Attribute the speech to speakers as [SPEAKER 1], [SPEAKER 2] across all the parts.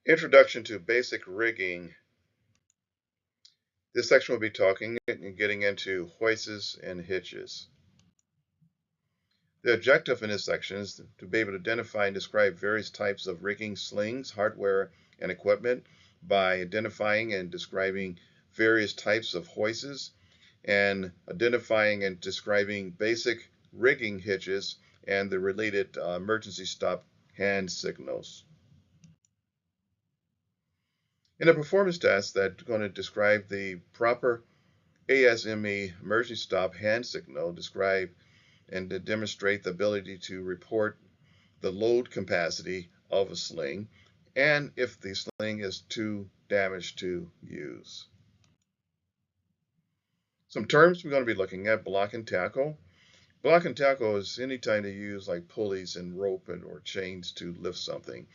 [SPEAKER 1] Introduction to basic rigging. This section will be talking and getting into hoists and hitches. The objective in this section is to be able to identify and describe various types of rigging slings, hardware, and equipment by identifying and describing various types of hoists and identifying and describing basic rigging hitches and the related emergency stop hand signals. In a performance test that's going to describe the proper ASME emergency stop hand signal, describe and to demonstrate the ability to report the load capacity of a sling and if the sling is too damaged to use. Some terms we're going to be looking at: block and tackle. Block and tackle is any time they use like pulleys and rope or chains to lift something.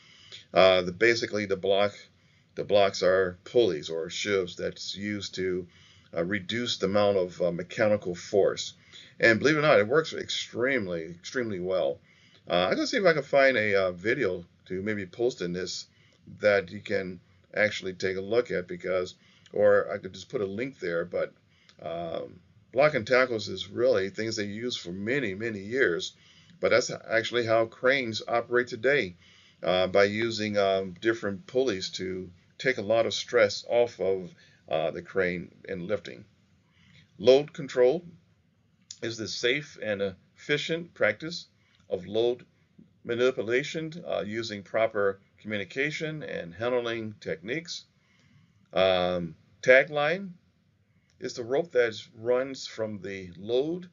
[SPEAKER 1] Basically the blocks are pulleys or sheaves that's used to reduce the amount of mechanical force. And believe it or not, it works extremely well. I'm going to see if I can find a video to maybe post in this that you can actually take a look at, or I could just put a link there. But block and tackles is really things they use for many years. But that's actually how cranes operate today, by using different pulleys to take a lot of stress off of the crane in lifting. Load control is the safe and efficient practice of load manipulation using proper communication and handling techniques. Tagline is the rope that runs from the load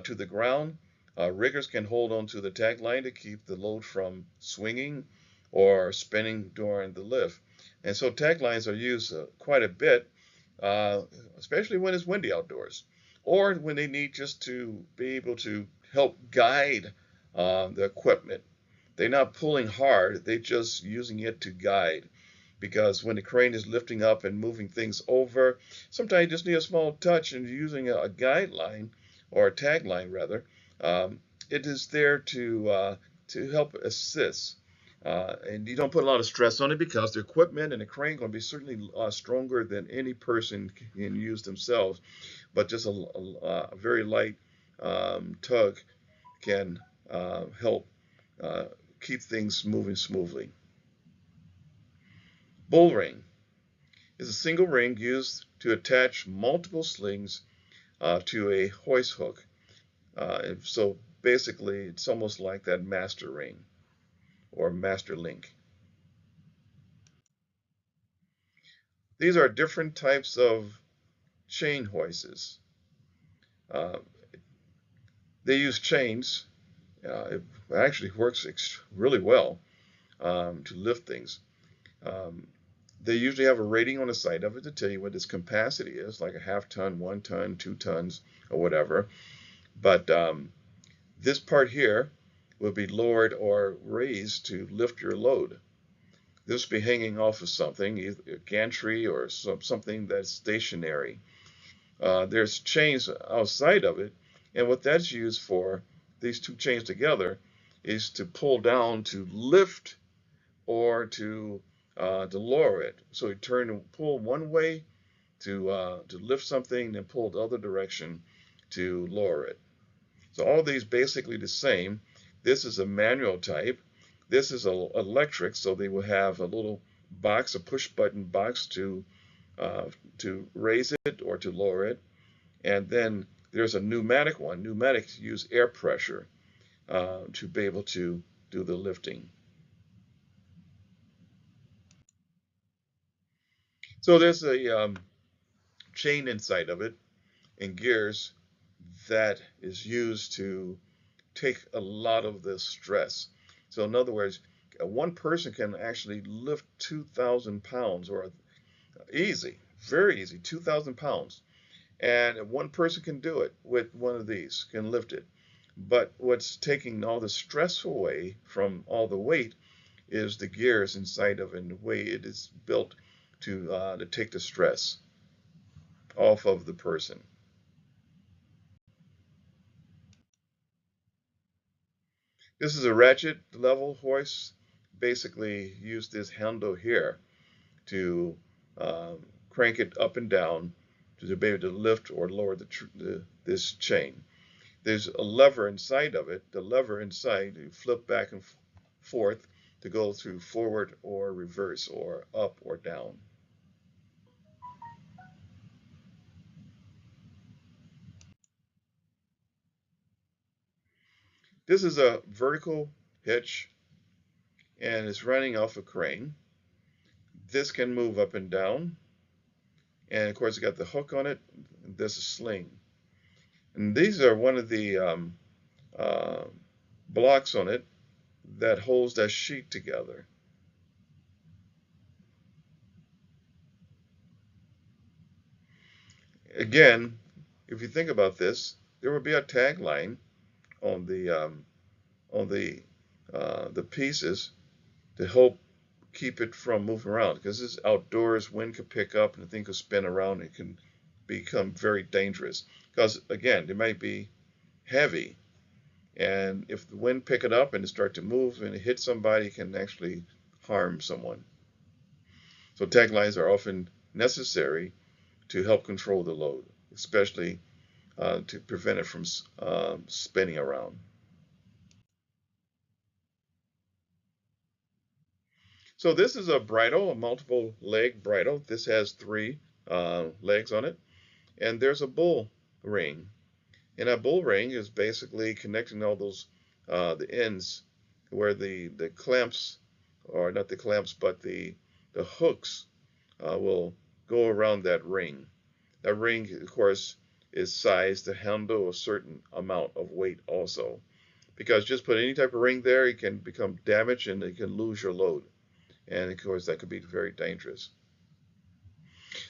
[SPEAKER 1] to the ground. Riggers can hold on to the tagline to keep the load from swinging or spinning during the lift. And so taglines are used quite a bit, especially when it's windy outdoors, or when they need just to be able to help guide the equipment. They're not pulling hard, they're just using it to guide. Because when the crane is lifting up and moving things over, sometimes you just need a small touch, and using a guideline, or a tagline rather, it is there to help assist. And you don't put a lot of stress on it because the equipment and the crane are going to be certainly stronger than any person can use themselves. But just a very light tug can help keep things moving smoothly. Bull ring is a single ring used to attach multiple slings to a hoist hook. So basically, it's almost like that master ring or master link. These are different types of chain hoists. They use chains. It actually works really well to lift things. They usually have a rating on the side of it to tell you what its capacity is, like a half ton, 1 ton, 2 tons, or whatever. But this part here will be lowered or raised to lift your load. This will be hanging off of something, either a gantry or something that's stationary. There's chains outside of it, and what that's used for, these two chains together, is to pull down to lift or to lower it. So you turn and pull one way to lift something, then pull the other direction to lower it. So all these basically the same. This is a manual type. This is electric, so they will have a little box, a push button box to raise it or to lower it. And then there's a pneumatic one. Pneumatics use air pressure to be able to do the lifting. So there's a chain inside of it and gears that is used to take a lot of the stress. So in other words, one person can actually lift 2,000 pounds, or easy, very easy, 2,000 pounds. And one person can do it with one of these, can lift it. But what's taking all the stress away from all the weight is the gears inside of it and the way it is built to take the stress off of the person. This is a ratchet level hoist basically use this handle here to crank it up and down to be able to lift or lower this chain. There's a lever inside of it. The lever inside, you flip back and forth to go through forward or reverse or up or down. This is a vertical hitch and it's running off a crane. This can move up and down. And of course, it got the hook on it. This is sling. And these are one of the uh, blocks on it that holds that sheet together. Again, if you think about this, there would be a tagline on the pieces to help keep it from moving around, because this is outdoors. Wind could pick up and the thing could spin around. It can become very dangerous because again, they might be heavy, and if the wind pick it up and it start to move and it hit somebody, it can actually harm someone. So taglines are often necessary to help control the load, especially to prevent it from spinning around. So this is a bridle, a multiple leg bridle. This has three legs on it, and there's a bull ring. And a bull ring is basically connecting all those the ends where the clamps, or not the clamps, but the hooks will go around that ring. That ring, of course, is sized to handle a certain amount of weight also. Because just put any type of ring there, it can become damaged and it can lose your load. And of course, that could be very dangerous.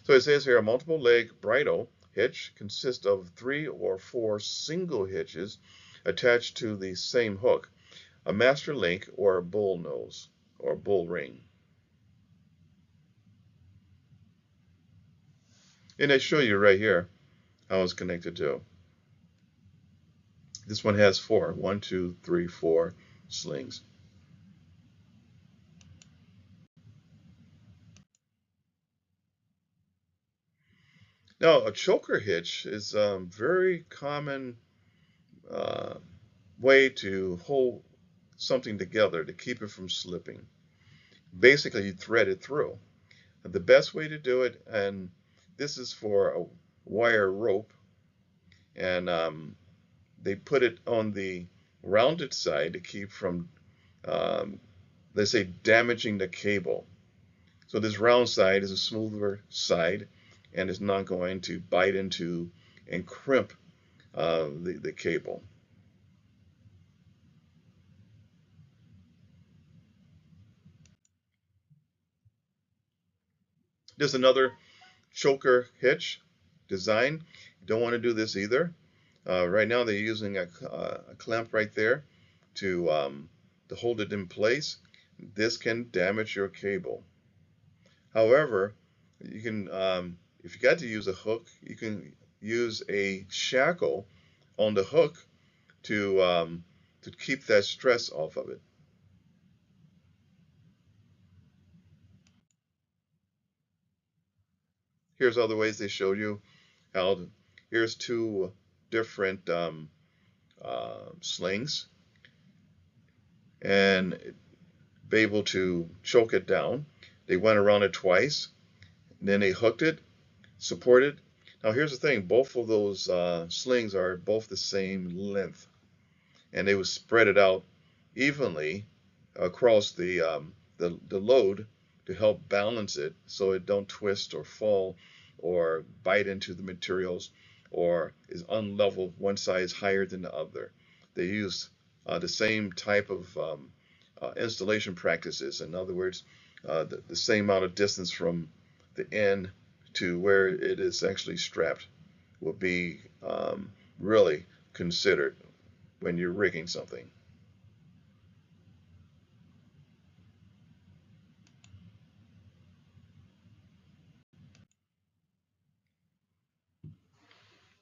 [SPEAKER 1] So it says here a multiple leg bridle hitch consists of 3 or 4 single hitches attached to the same hook, a master link or a bull nose or bull ring. And I show you right here how it's connected to. This one has 4, 1, 2, 3, 4 slings. Now, a choker hitch is a very common uh, way to hold something together to keep it from slipping. Basically, you thread it through. The best way to do it, and this is for a wire rope, and they put it on the rounded side to keep from, they say, damaging the cable. So this round side is a smoother side, and it's not going to bite into and crimp the cable. There's another choker hitch design. You don't want to do this either. Right now they're using a clamp right there to hold it in place. This can damage your cable. However, you can, if you got to use a hook, you can use a shackle on the hook to keep that stress off of it. Here's other ways they showed you how. Here's 2 different slings, and be able to choke it down. They went around it twice, and then they hooked it, supported. Now here's the thing: both of those slings are both the same length, and they would spread it out evenly across the load to help balance it so it don't twist or fall or bite into the materials or is unlevel. One side is higher than the other. They use the same type of installation practices. In other words, the same amount of distance from the end to where it is actually strapped will be really considered when you're rigging something.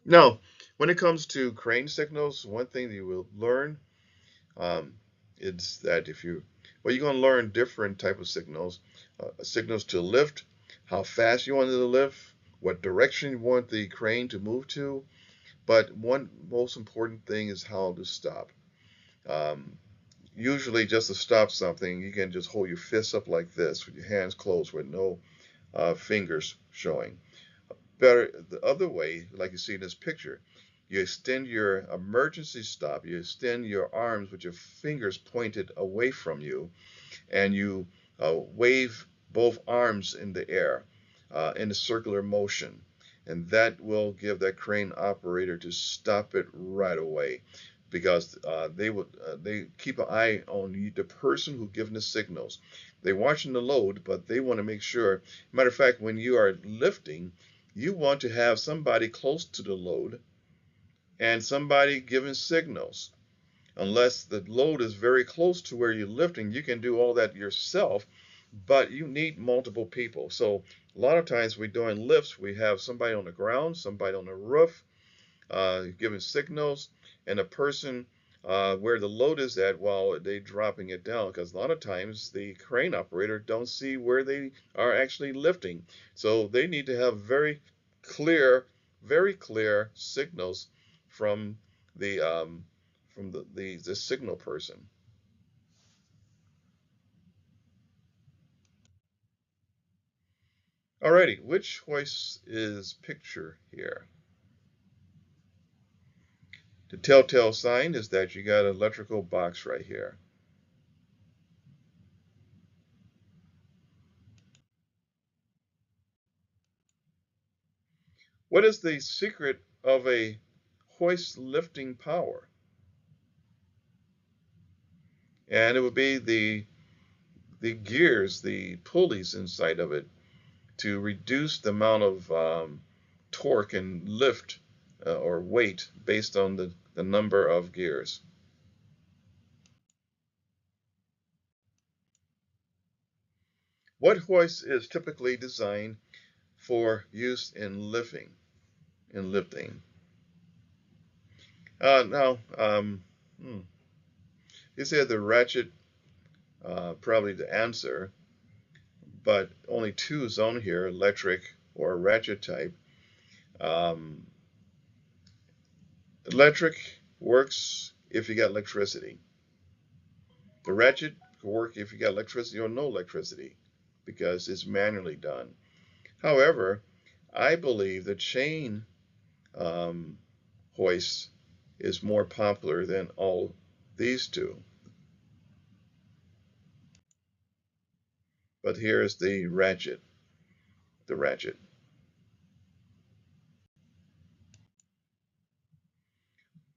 [SPEAKER 1] Now, when it comes to crane signals, one thing that you will learn um, is that if you, Well, you're going to learn different type of signals, signals to lift, how fast you want it to lift, what direction you want the crane to move to. But one most important thing is how to stop. Um, Usually, just to stop something, you can just hold your fists up like this with your hands closed with no fingers showing. Better the other way, like you see in this picture, you extend your emergency stop, you extend your arms with your fingers pointed away from you, and you wave both arms in the air in a circular motion. And that will give that crane operator to stop it right away, because they keep an eye on the person who giving the signals. They're watching the load, but they want to make sure. Matter of fact, when you are lifting, you want to have somebody close to the load and somebody giving signals. Unless the load is very close to where you're lifting, you can do all that yourself, but you need multiple people. So a lot of times we're doing lifts, we have somebody on the ground, somebody on the roof, giving signals, and a person where the load is at while they dropping it down. Because a lot of times the crane operator don't see where they are actually lifting, so they need to have clear, very clear signals from the the signal person. Alrighty, which hoist is picture here? The telltale sign is that you got an electrical box right here. What is the secret of a hoist lifting power? And it would be the gears, the pulleys inside of it, to reduce the amount of torque and lift or weight based on the number of gears. What hoist is typically designed for use in lifting? In lifting. Now, you said the ratchet, probably the answer, but only two is on here, electric or ratchet type. Um, Electric works if you got electricity. The ratchet can work if you got electricity or no electricity, because it's manually done. However, I believe the chain um, hoist is more popular than all these two. But here's the ratchet. The ratchet.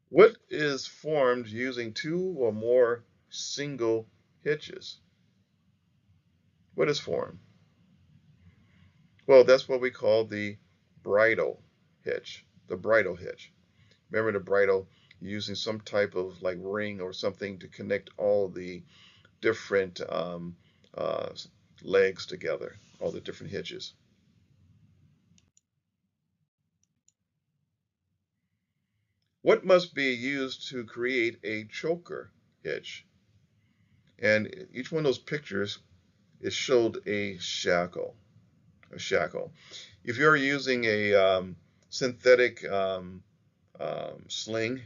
[SPEAKER 1] What is formed using two or more single hitches? What is formed? Well, that's what we call the bridle hitch. The bridle hitch. Remember the bridle, using some type of like ring or something to connect all the different uh, legs together, all the different hitches. What must be used to create a choker hitch? And each one of those pictures, it showed a shackle. A shackle. If you're using a synthetic sling,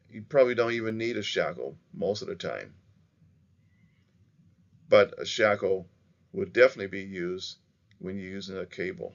[SPEAKER 1] you probably don't even need a shackle most of the time. But a shackle would definitely be used when you're using a cable.